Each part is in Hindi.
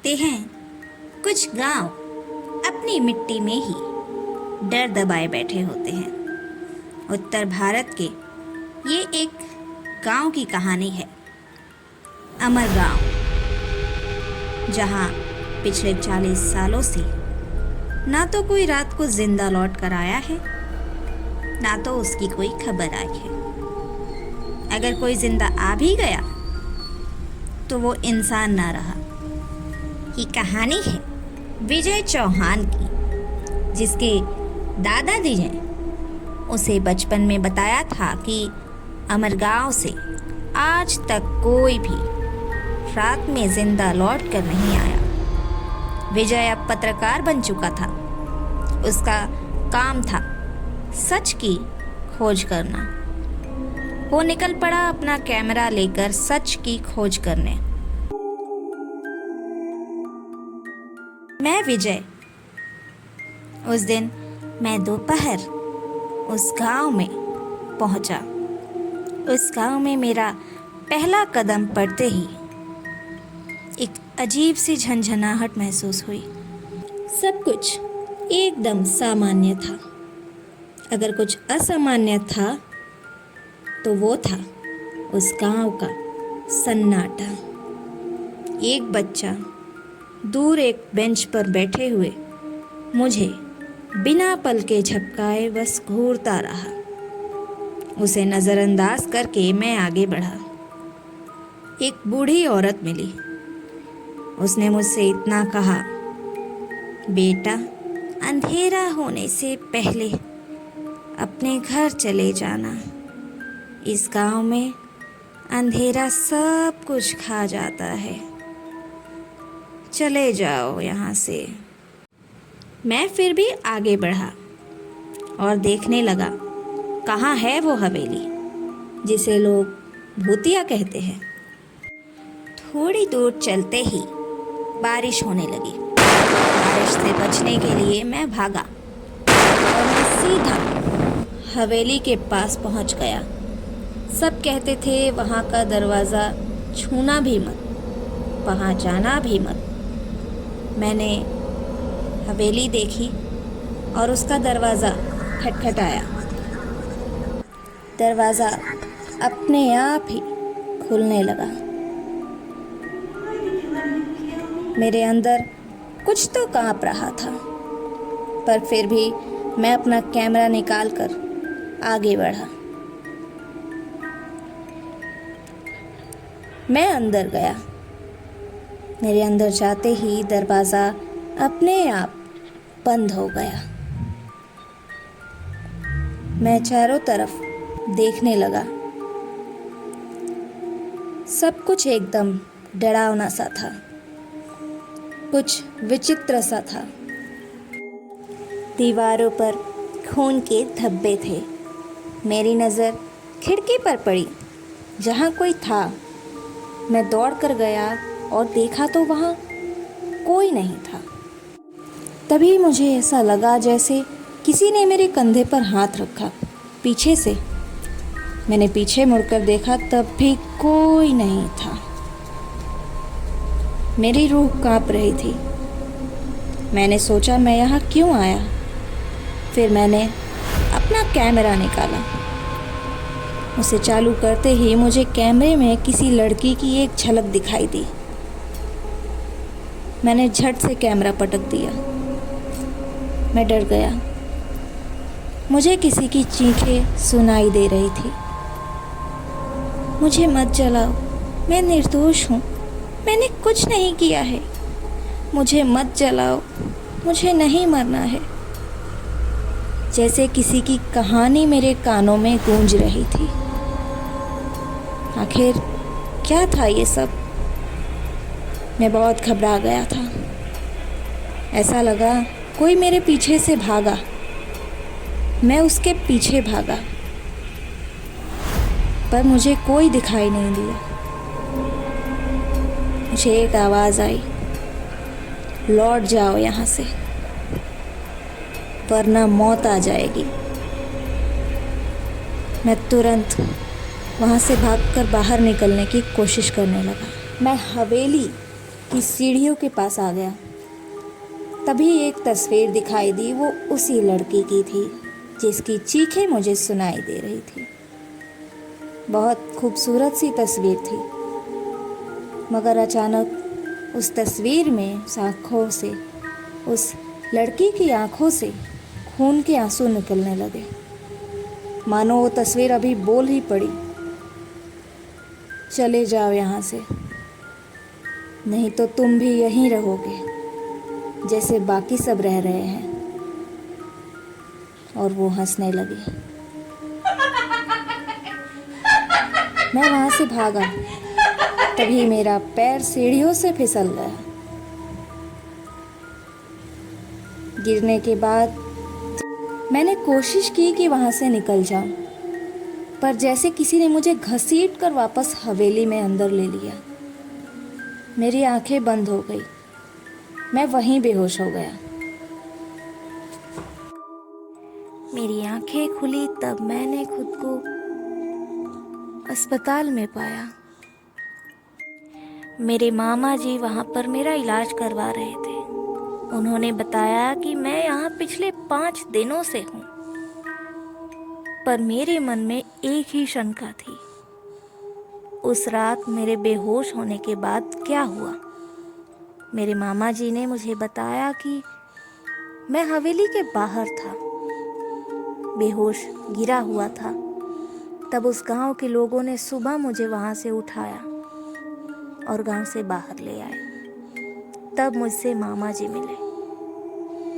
कहते हैं कुछ गांव अपनी मिट्टी में ही डर दबाए बैठे होते हैं। उत्तर भारत के ये एक गांव की कहानी है, अमर गांव, जहां पिछले 40 सालों से ना तो कोई रात को जिंदा लौट कर आया है, ना तो उसकी कोई खबर आई है। अगर कोई जिंदा आ भी गया तो वो इंसान ना रहा। ये कहानी है विजय चौहान की, जिसके दादाजी ने उसे बचपन में बताया था कि अमरगांव से आज तक कोई भी रात में जिंदा लौट कर नहीं आया। विजय अब पत्रकार बन चुका था। उसका काम था सच की खोज करना। वो निकल पड़ा अपना कैमरा लेकर सच की खोज करने। मैं विजय। उस दिन मैं दोपहर उस गांव में पहुंचा। उस गांव में मेरा पहला कदम पड़ते ही एक अजीब सी झंझनाहट महसूस हुई। सब कुछ एकदम सामान्य था। अगर कुछ असामान्य था तो वो था उस गांव का सन्नाटा। एक बच्चा दूर एक बेंच पर बैठे हुए मुझे बिना पलके झपकाए बस घूरता रहा। उसे नज़रअंदाज करके मैं आगे बढ़ा। एक बूढ़ी औरत मिली। उसने मुझसे इतना कहा, बेटा, अंधेरा होने से पहले अपने घर चले जाना। इस गांव में अंधेरा सब कुछ खा जाता है। चले जाओ यहाँ से। मैं फिर भी आगे बढ़ा और देखने लगा कहाँ है वो हवेली जिसे लोग भूतिया कहते हैं। थोड़ी दूर चलते ही बारिश होने लगी। बारिश से बचने के लिए मैं भागा और मैं सीधा हवेली के पास पहुंच गया। सब कहते थे वहाँ का दरवाज़ा छूना भी मत, वहाँ जाना भी मत। मैंने हवेली देखी और उसका दरवाज़ा खटखटाया। दरवाज़ा अपने आप ही खुलने लगा। मेरे अंदर कुछ तो काँप रहा था, पर फिर भी मैं अपना कैमरा निकाल कर आगे बढ़ा। मैं अंदर गया। मेरे अंदर जाते ही दरवाज़ा अपने आप बंद हो गया। मैं चारों तरफ देखने लगा। सब कुछ एकदम डरावना सा था, कुछ विचित्र सा था। दीवारों पर खून के धब्बे थे। मेरी नज़र खिड़की पर पड़ी जहाँ कोई था। मैं दौड़ कर गया और देखा तो वहाँ कोई नहीं था। तभी मुझे ऐसा लगा जैसे किसी ने मेरे कंधे पर हाथ रखा पीछे से। मैंने पीछे मुड़कर देखा, तब भी कोई नहीं था। मेरी रूह कांप रही थी। मैंने सोचा मैं यहाँ क्यों आया। फिर मैंने अपना कैमरा निकाला। उसे चालू करते ही मुझे कैमरे में किसी लड़की की एक झलक दिखाई दी। मैंने झट से कैमरा पटक दिया। मैं डर गया। मुझे किसी की चीखें सुनाई दे रही थी। मुझे मत जलाओ, मैं निर्दोष हूँ, मैंने कुछ नहीं किया है। मुझे मत जलाओ, मुझे नहीं मरना है। जैसे किसी की कहानी मेरे कानों में गूंज रही थी। आखिर क्या था ये सब? मैं बहुत घबरा गया था। ऐसा लगा कोई मेरे पीछे से भागा। मैं उसके पीछे भागा, पर मुझे कोई दिखाई नहीं दिया। मुझे एक आवाज़ आई, लौट जाओ यहाँ से, वरना मौत आ जाएगी। मैं तुरंत वहाँ से भागकर बाहर निकलने की कोशिश करने लगा। मैं हवेली कि सीढ़ियों के पास आ गया। तभी एक तस्वीर दिखाई दी। वो उसी लड़की की थी जिसकी चीखें मुझे सुनाई दे रही थी। बहुत खूबसूरत सी तस्वीर थी, मगर अचानक उस तस्वीर में उस लड़की की आंखों से खून के आंसू निकलने लगे, मानो वो तस्वीर अभी बोल ही पड़ी, चले जाओ यहाँ से, नहीं तो तुम भी यहीं रहोगे जैसे बाकी सब रह रहे हैं। और वो हंसने लगी। मैं वहाँ से भागा, तभी मेरा पैर सीढ़ियों से फिसल गया। गिरने के बाद मैंने कोशिश की कि वहाँ से निकल जाऊं, पर जैसे किसी ने मुझे घसीट कर वापस हवेली में अंदर ले लिया। मेरी आंखें बंद हो गई, मैं वहीं बेहोश हो गया। मेरी आंखें खुली तब मैंने खुद को अस्पताल में पाया। मेरे मामा जी वहाँ पर मेरा इलाज करवा रहे थे। उन्होंने बताया कि मैं यहाँ पिछले 5 दिनों से हूँ, पर मेरे मन में एक ही शंका थी, उस रात मेरे बेहोश होने के बाद क्या हुआ। मेरे मामा जी ने मुझे बताया कि मैं हवेली के बाहर था, बेहोश गिरा हुआ था। तब उस गांव के लोगों ने सुबह मुझे वहां से उठाया और गांव से बाहर ले आए। तब मुझसे मामा जी मिले,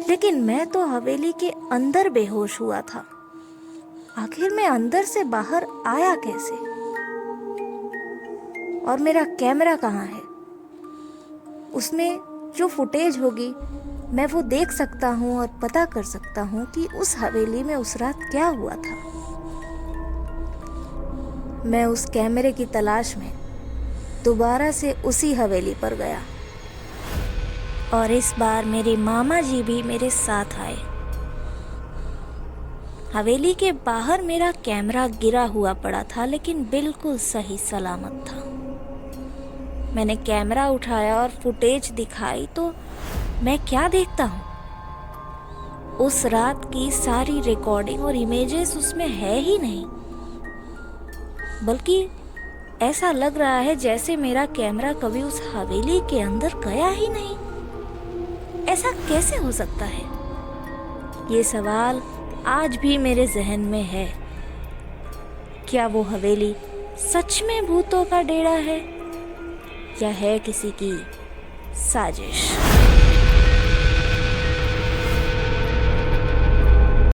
लेकिन मैं तो हवेली के अंदर बेहोश हुआ था। आखिर मैं अंदर से बाहर आया कैसे? और मेरा कैमरा कहाँ है? उसमें जो फुटेज होगी मैं वो देख सकता हूँ और पता कर सकता हूँ कि उस हवेली में उस रात क्या हुआ था। मैं उस कैमरे की तलाश में दोबारा से उसी हवेली पर गया, और इस बार मेरे मामा जी भी मेरे साथ आए। हवेली के बाहर मेरा कैमरा गिरा हुआ पड़ा था, लेकिन बिल्कुल सही सलामत था। मैंने कैमरा उठाया और फुटेज दिखाई तो मैं क्या देखता हूँ, उस रात की सारी रिकॉर्डिंग और इमेजेस उसमें है ही नहीं, बल्कि ऐसा लग रहा है जैसे मेरा कैमरा कभी उस हवेली के अंदर गया ही नहीं। ऐसा कैसे हो सकता है? ये सवाल आज भी मेरे जहन में है। क्या वो हवेली सच में भूतों का डेरा है, या है किसी की साजिश?